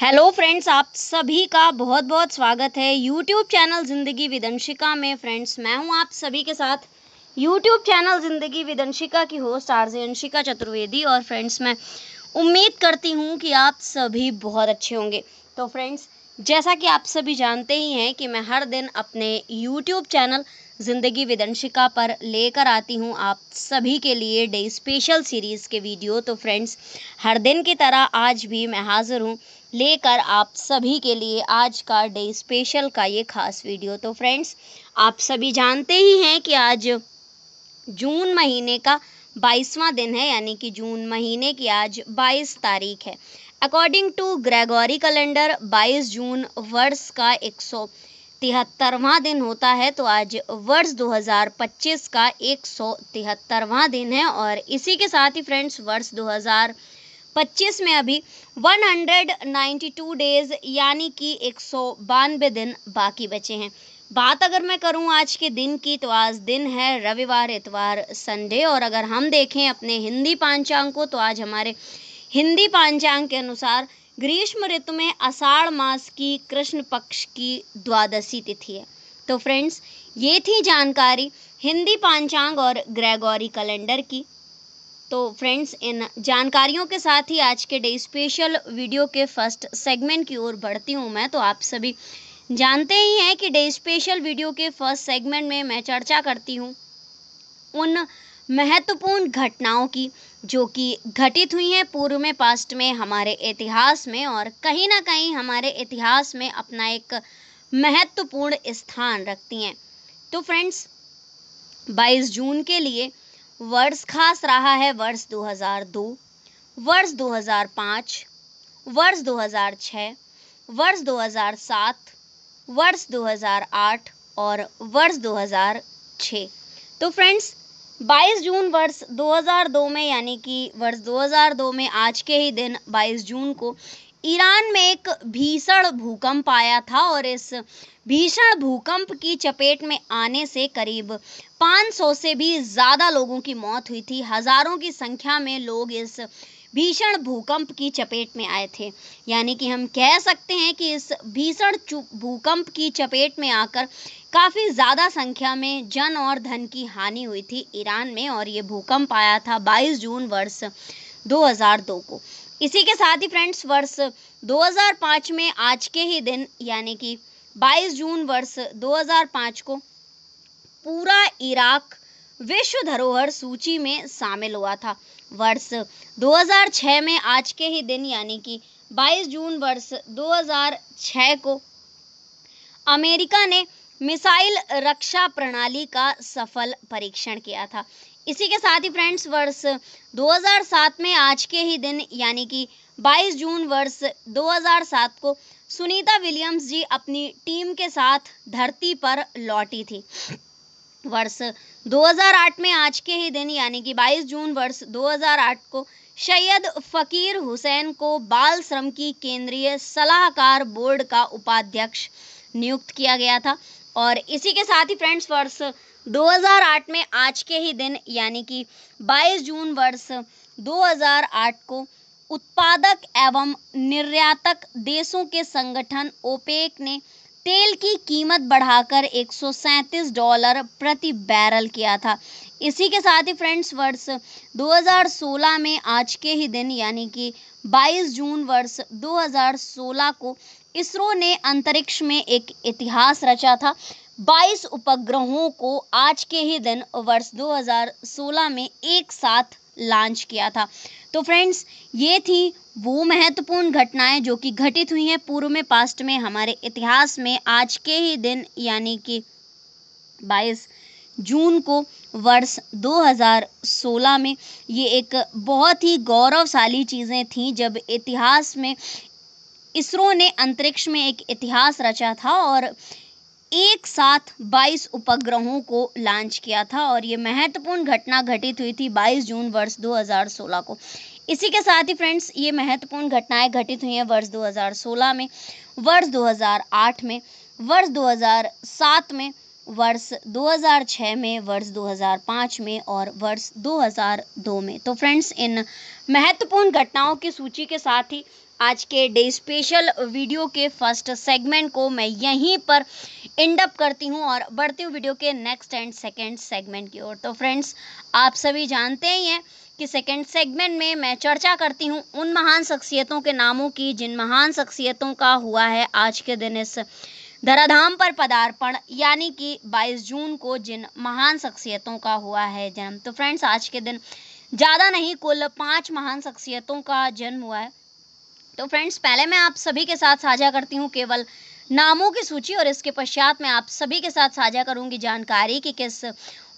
Hello friends, आप सभी का बहुत बहुत स्वागत है यूट्यूब चैनल ज़िंदगी विद अंशिका में। फ्रेंड्स, मैं हूं आप सभी के साथ यूट्यूब चैनल ज़िंदगी विद अंशिका की होस्ट आरजे अंशिका चतुर्वेदी। और फ्रेंड्स, मैं उम्मीद करती हूं कि आप सभी बहुत अच्छे होंगे। तो फ्रेंड्स, जैसा कि आप सभी जानते ही हैं कि मैं हर दिन अपने यूट्यूब चैनल ज़िंदगी विद अंशिका पर लेकर आती हूं आप सभी के लिए डे स्पेशल सीरीज़ के वीडियो। तो फ्रेंड्स, हर दिन की तरह आज भी मैं हाज़िर हूं लेकर आप सभी के लिए आज का डे स्पेशल का ये खास वीडियो। तो फ्रेंड्स, आप सभी जानते ही हैं कि आज जून महीने का 22वां दिन है, यानी कि जून महीने की आज 22 तारीख है। अकॉर्डिंग टू ग्रेगोरी कैलेंडर 22 जून वर्ष का 173वां दिन होता है। तो आज वर्ष 2025 का 173वां दिन है। और इसी के साथ ही फ्रेंड्स, वर्ष 2025 में अभी 192 डेज यानी कि 192 दिन बाकी बचे हैं। बात अगर मैं करूं आज के दिन की, तो आज दिन है रविवार, इतवार, संडे। और अगर हम देखें अपने हिंदी पांचांग को, तो आज हमारे हिंदी पांचांग के अनुसार ग्रीष्म ऋतु में आषाढ़ मास की कृष्ण पक्ष की द्वादशी तिथि है। तो फ्रेंड्स, ये थी जानकारी हिंदी पांचांग और ग्रेगोरी कैलेंडर की। तो फ्रेंड्स, इन जानकारियों के साथ ही आज के डे स्पेशल वीडियो के फर्स्ट सेगमेंट की ओर बढ़ती हूँ मैं। तो आप सभी जानते ही हैं कि डे स्पेशल वीडियो के फर्स्ट सेगमेंट में मैं चर्चा करती हूँ उन महत्वपूर्ण घटनाओं की जो कि घटित हुई हैं पूर्व में, पास्ट में, हमारे इतिहास में, और कहीं ना कहीं हमारे इतिहास में अपना एक महत्वपूर्ण स्थान रखती हैं। तो फ्रेंड्स, 22 जून के लिए वर्ष खास रहा है वर्ष 2002, वर्ष 2005, वर्ष 2006, वर्ष 2007, वर्ष 2008 और वर्ष 2006। तो फ्रेंड्स, 22 जून वर्ष 2002 में, यानी कि वर्ष 2002 में आज के ही दिन 22 जून को ईरान में एक भीषण भूकंप आया था। और इस भीषण भूकंप की चपेट में आने से करीब 500 से भी ज़्यादा लोगों की मौत हुई थी। हज़ारों की संख्या में लोग इस भीषण भूकंप की चपेट में आए थे। यानी कि हम कह सकते हैं कि इस भीषण भूकंप की चपेट में आकर काफ़ी ज़्यादा संख्या में जन और धन की हानि हुई थी ईरान में। और ये भूकंप आया था 22 जून वर्ष 2002 को। इसी के साथ ही फ्रेंड्स, वर्ष 2005 में आज के ही दिन, यानी कि 22 जून वर्ष 2005 को पूरा इराक विश्व धरोहर सूची में शामिल हुआ था। वर्ष 2006 में आज के ही दिन, यानी कि 22 जून वर्ष 2006 को अमेरिका ने मिसाइल रक्षा प्रणाली का सफल परीक्षण किया था। इसी के साथ ही फ्रेंड्स, वर्ष 2007 में आज के ही दिन, यानी कि 22 जून वर्ष 2007 को सुनीता विलियम्स जी अपनी टीम के साथ धरती पर लौटी थी। वर्ष 2008 में आज के ही दिन, यानी कि 22 जून वर्ष 2008 को सैयद फ़कीर हुसैन को बाल श्रम की केंद्रीय सलाहकार बोर्ड का उपाध्यक्ष नियुक्त किया गया था। और इसी के साथ ही फ्रेंड्स, वर्ष 2008 में आज के ही दिन, यानी कि 22 जून वर्ष 2008 को उत्पादक एवं निर्यातक देशों के संगठन ओपेक ने तेल की कीमत बढ़ाकर $137 प्रति बैरल किया था। इसी के साथ ही फ्रेंड्स, वर्ष 2016 में आज के ही दिन, यानी कि 22 जून वर्ष 2016 को इसरो ने अंतरिक्ष में एक इतिहास रचा था। 22 उपग्रहों को आज के ही दिन वर्ष 2016 में एक साथ लॉन्च किया था। तो फ्रेंड्स, ये थी वो महत्वपूर्ण घटनाएं जो कि घटित हुई हैं पूर्व में, पास्ट में, हमारे इतिहास में आज के ही दिन, यानी कि 22 जून को वर्ष 2016 में। ये एक बहुत ही गौरवशाली चीज़ें थीं जब इतिहास में इसरो ने अंतरिक्ष में एक इतिहास रचा था और एक साथ 22 उपग्रहों को लॉन्च किया था। और ये महत्वपूर्ण घटना घटित हुई थी 22 जून वर्ष 2016 को। इसी के साथ ही फ्रेंड्स, ये महत्वपूर्ण घटनाएं घटित हुई हैं वर्ष 2016 में, वर्ष 2008 में, वर्ष 2007 में, वर्ष 2006 में, वर्ष 2005 में और वर्ष 2002 में। तो फ्रेंड्स, इन महत्वपूर्ण घटनाओं की सूची के साथ ही आज के डे स्पेशल वीडियो के फर्स्ट सेगमेंट को मैं यहीं पर एंड अप करती हूं और बढ़ती हूं वीडियो के नेक्स्ट एंड सेकंड सेगमेंट की ओर। तो फ्रेंड्स, आप सभी जानते ही हैं कि सेकंड सेगमेंट में मैं चर्चा करती हूं उन महान शख्सियतों के नामों की जिन महान शख्सियतों का हुआ है आज के दिन इस धराधाम पर पदार्पण, यानी कि 22 जून को जिन महान शख्सियतों का हुआ है जन्म। तो फ्रेंड्स, आज के दिन ज़्यादा नहीं, कुल 5 महान शख्सियतों का जन्म हुआ है। तो फ्रेंड्स, पहले मैं आप सभी के साथ साझा करती हूँ केवल नामों की सूची और इसके पश्चात मैं आप सभी के साथ साझा करूंगी जानकारी कि किस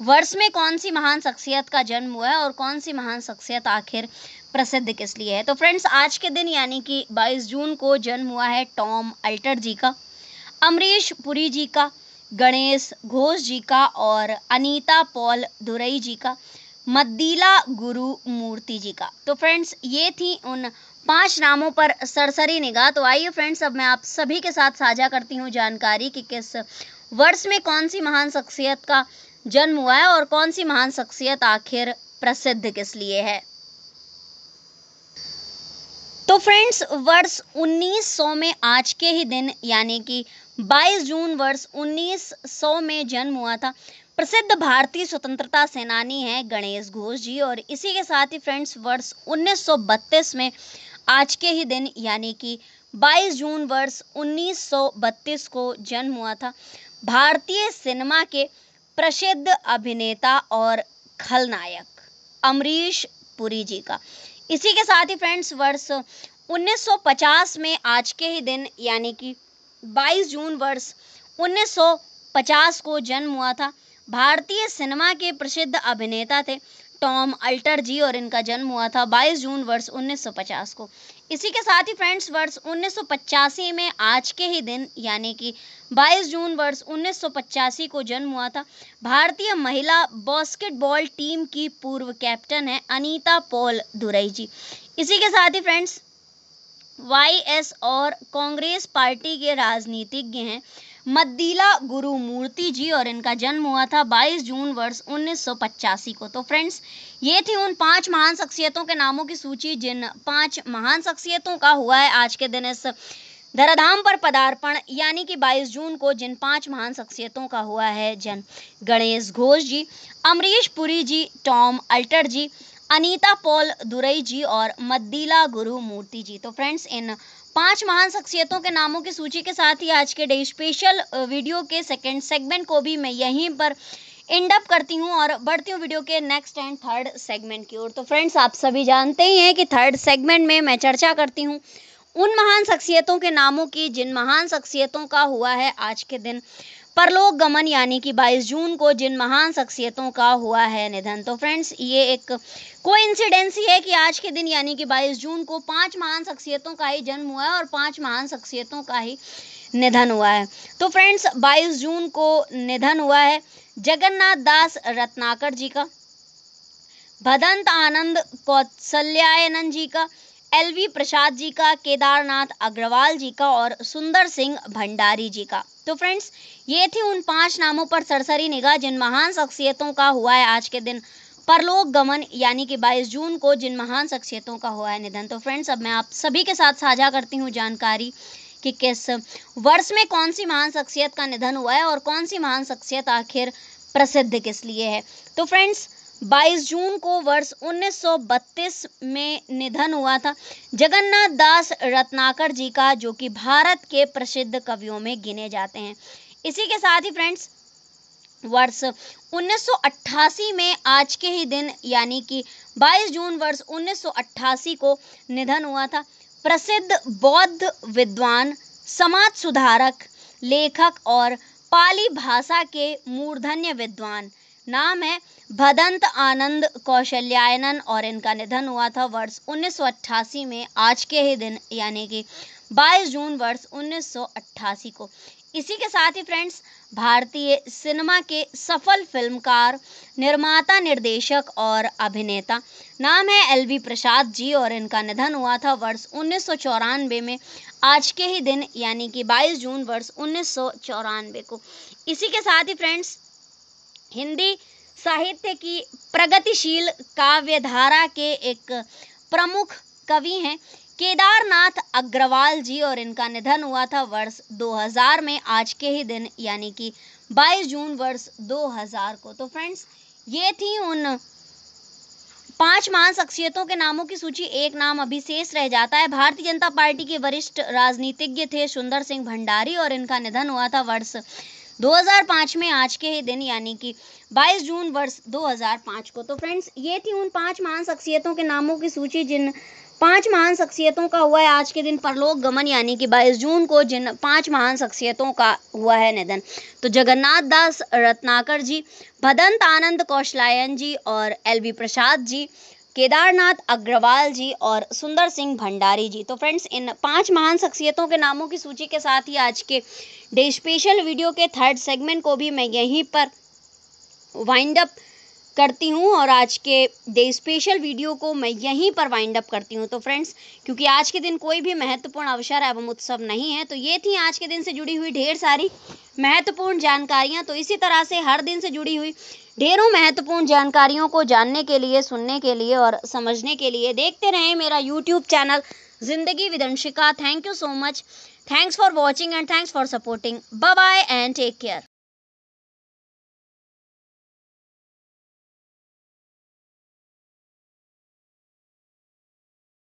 वर्ष में कौन सी महान शख्सियत का जन्म हुआ है और कौन सी महान शख्सियत आखिर प्रसिद्ध किस लिए है। तो फ्रेंड्स, आज के दिन यानी कि 22 जून को जन्म हुआ है टॉम अल्टर जी का, अमरीश पुरी जी का, गणेश घोष जी का और अनीता पॉल दुरई जी का, मद्दीला गुरु मूर्ति जी का। तो फ्रेंड्स, ये थी उन 5 नामों पर सरसरी निगाह। तो आइए फ्रेंड्स, अब मैं आप सभी के साथ साझा करती हूँ जानकारी कि किस वर्ष में कौन सी महान शख्सियत का जन्म हुआ है और कौन सी महान शख्सियत आखिर प्रसिद्ध किस लिए है। तो फ्रेंड्स, वर्ष 1900 में आज के ही दिन यानी कि 22 जून वर्ष 1900 में जन्म हुआ था प्रसिद्ध भारतीय स्वतंत्रता सेनानी हैं गणेश घोष जी। और इसी के साथ ही फ्रेंड्स, वर्ष 1932 में आज के ही दिन यानी कि 22 जून वर्ष 1932 को जन्म हुआ था भारतीय सिनेमा के प्रसिद्ध अभिनेता और खलनायक अमरीश पुरी जी का। इसी के साथ ही फ्रेंड्स, वर्ष 1950 में आज के ही दिन यानी कि 22 जून वर्ष 1950 को जन्म हुआ था भारतीय सिनेमा के प्रसिद्ध अभिनेता थे टॉम अल्टर जी और इनका जन्म हुआ था 22 जून वर्ष 1950 को। इसी के साथ ही फ्रेंड्स, वर्ष 1985 में आज के ही दिन यानी कि 22 जून वर्ष 1985 को जन्म हुआ था भारतीय महिला बास्केटबॉल टीम की पूर्व कैप्टन है अनीता पॉल दुरई जी। इसी के साथ ही फ्रेंड्स, वाईएस और कांग्रेस पार्टी के राजनीतिज्ञ हैं मद्दीला गुरु मूर्ति जी और इनका जन्म हुआ था 22 जून वर्ष 1985 को। तो फ्रेंड्स, ये थी उन 5 महान शख्सियतों के नामों की सूची जिन 5 महान शख्सियतों का हुआ है आज के दिन इस धराधाम पर पदार्पण, यानी कि 22 जून को जिन 5 महान शख्सियतों का हुआ है जन्म। गणेश घोष जी, अमरीश पुरी जी, टॉम अल्टर जी, अनीता पॉल दुरई जी और मद्दीला गुरु मूर्ति जी। तो फ्रेंड्स, इन 5 महान शख्सियतों के नामों की सूची के साथ ही आज के डे स्पेशल वीडियो के सेकंड सेगमेंट को भी मैं यहीं पर एंड अप करती हूँ और बढ़ती हूँ वीडियो के नेक्स्ट एंड थर्ड सेगमेंट की ओर। तो फ्रेंड्स, आप सभी जानते ही हैं कि थर्ड सेगमेंट में मैं चर्चा करती हूँ उन महान शख्सियतों के नामों की जिन महान शख्सियतों का हुआ है आज के दिन परलोक गमन, यानी कि 22 जून को जिन महान शख्सियतों का हुआ है निधन। तो फ्रेंड्स, ये एक कोइंसिडेंस ही है कि आज के दिन यानी कि 22 जून को 5 महान शख्सियतों का ही जन्म हुआ है और 5 महान शख्सियतों का ही निधन हुआ है। तो फ्रेंड्स, 22 जून को निधन हुआ है जगन्नाथ दास रत्नाकर जी का, भदंत आनंद कौशल्यायनन जी का, एलवी प्रसाद जी का, केदारनाथ अग्रवाल जी का और सुंदर सिंह भंडारी जी का। तो फ्रेंड्स, ये थी उन 5 नामों पर सरसरी निगाह जिन महान शख्सियतों का हुआ है आज के दिन परलोक गमन, यानी कि 22 जून को जिन महान शख्सियतों का हुआ है निधन। तो फ्रेंड्स, अब मैं आप सभी के साथ साझा करती हूँ जानकारी कि किस वर्ष में कौन सी महान शख्सियत का निधन हुआ है और कौन सी महान शख्सियत आखिर प्रसिद्ध किस लिए है। तो फ्रेंड्स, 22 जून को वर्ष 1932 में निधन हुआ था जगन्नाथ दास रत्नाकर जी का, जो कि भारत के प्रसिद्ध कवियों में गिने जाते हैं। इसी के साथ ही फ्रेंड्स, वर्ष 1988 में आज के ही दिन यानी कि 22 जून वर्ष 1988 को निधन हुआ था प्रसिद्ध बौद्ध विद्वान, समाज सुधारक, लेखक और पाली भाषा के मूर्धन्य विद्वान, नाम है भदंत आनंद कौशल्यायनन और इनका निधन हुआ था वर्ष 1988 में आज के ही दिन यानी कि 22 जून वर्ष 1988 को। इसी के साथ ही फ्रेंड्स, भारतीय सिनेमा के सफल फिल्मकार, निर्माता, निर्देशक और अभिनेता, नाम है एलवी प्रसाद जी और इनका निधन हुआ था वर्ष 1994 में आज के ही दिन यानी कि 22 जून वर्ष 1994 को। इसी के साथ ही फ्रेंड्स, हिंदी साहित्य की प्रगतिशील काव्यधारा के एक प्रमुख कवि हैं केदारनाथ अग्रवाल जी, और इनका निधन हुआ था वर्ष 2000 में आज के ही दिन यानी कि 22 जून वर्ष 2000 को। तो फ्रेंड्स, ये थी उन 5 महान शख्सियतों के नामों की सूची। एक नाम अभी शेष रह जाता है। भारतीय जनता पार्टी के वरिष्ठ राजनीतिज्ञ थे सुंदर सिंह भंडारी, और इनका निधन हुआ था वर्ष 2005 में आज के ही दिन यानी कि 22 जून वर्ष 2005 को। तो फ्रेंड्स, ये थी उन 5 महान शख्सियतों के नामों की सूची, जिन 5 महान शख्सियतों का हुआ है आज के दिन परलोक गमन, यानी कि 22 जून को जिन 5 महान शख्सियतों का हुआ है निधन। तो जगन्नाथ दास रत्नाकर जी, भदंत आनंद कौशलायन जी, और LV प्रसाद जी, केदारनाथ अग्रवाल जी, और सुंदर सिंह भंडारी जी। तो फ्रेंड्स, इन 5 महान शख्सियतों के नामों की सूची के साथ ही आज के डे स्पेशल वीडियो के 3rd सेगमेंट को भी मैं यहीं पर वाइंड अप करती हूँ, और आज के डे स्पेशल वीडियो को मैं यहीं पर वाइंड अप करती हूँ। तो फ्रेंड्स, क्योंकि आज के दिन कोई भी महत्वपूर्ण अवसर एवं उत्सव नहीं है, तो ये थी आज के दिन से जुड़ी हुई ढेर सारी महत्वपूर्ण जानकारियाँ। तो इसी तरह से हर दिन से जुड़ी हुई ढेरों महत्वपूर्ण जानकारियों को जानने के लिए, सुनने के लिए और समझने के लिए देखते रहें मेरा यूट्यूब चैनल जिंदगी विदंशिका। Thank you so much. Thanks for watching and thanks for supporting. Bye bye and take care.